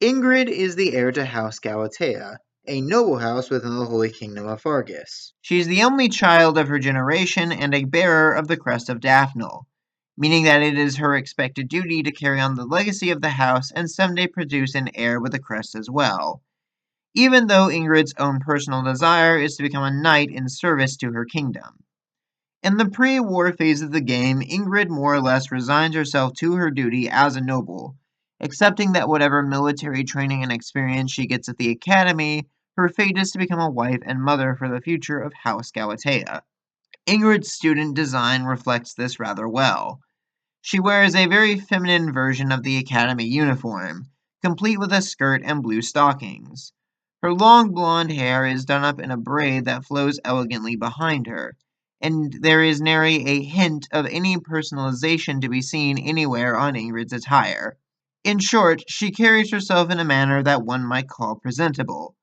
Ingrid is the heir to House Galatea, a noble house within the Holy Kingdom of Fargus. She's the only child of her generation and a bearer of the crest of Daphne, meaning that it is her expected duty to carry on the legacy of the house and someday produce an heir with a crest as well, even though Ingrid's own personal desire is to become a knight in service to her kingdom. In the pre-war phase of the game, Ingrid more or less resigns herself to her duty as a noble, accepting that whatever military training and experience she gets at the academy, her fate is to become a wife and mother for the future of House Galatea. Ingrid's student design reflects this rather well. She wears a very feminine version of the academy uniform, complete with a skirt and blue stockings. Her long blonde hair is done up in a braid that flows elegantly behind her, and there is nary a hint of any personalization to be seen anywhere on Ingrid's attire. In short, she carries herself in a manner that one might call presentable,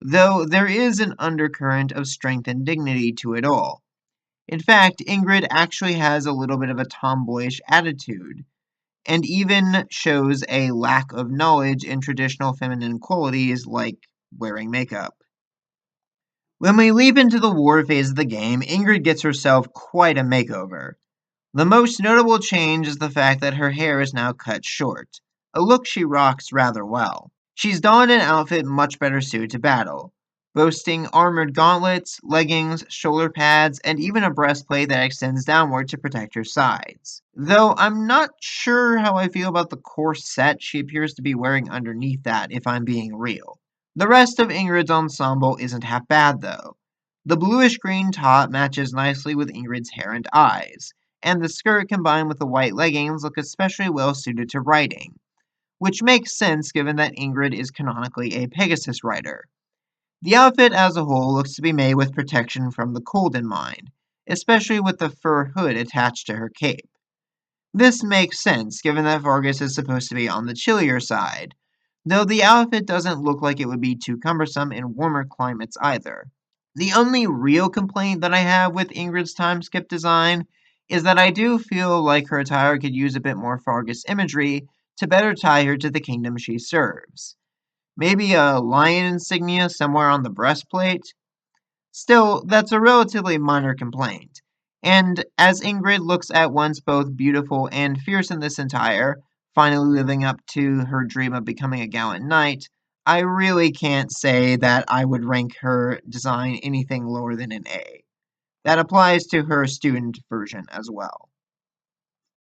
though there is an undercurrent of strength and dignity to it all. In fact, Ingrid actually has a little bit of a tomboyish attitude, and even shows a lack of knowledge in traditional feminine qualities like wearing makeup. When we leap into the war phase of the game, Ingrid gets herself quite a makeover. The most notable change is the fact that her hair is now cut short, a look she rocks rather well. She's donned an outfit much better suited to battle, boasting armored gauntlets, leggings, shoulder pads, and even a breastplate that extends downward to protect her sides. Though I'm not sure how I feel about the corset she appears to be wearing underneath that, if I'm being real. The rest of Ingrid's ensemble isn't half bad, though. The bluish-green top matches nicely with Ingrid's hair and eyes, and the skirt combined with the white leggings look especially well suited to riding, which makes sense given that Ingrid is canonically a Pegasus rider. The outfit as a whole looks to be made with protection from the cold in mind, especially with the fur hood attached to her cape. This makes sense given that Vargas is supposed to be on the chillier side, though the outfit doesn't look like it would be too cumbersome in warmer climates either. The only real complaint that I have with Ingrid's time skip design is that I do feel like her attire could use a bit more Fargus imagery to better tie her to the kingdom she serves. Maybe a lion insignia somewhere on the breastplate? Still, that's a relatively minor complaint. And as Ingrid looks at once both beautiful and fierce in this attire, finally living up to her dream of becoming a gallant knight, I really can't say that I would rank her design anything lower than an A. That applies to her student version as well.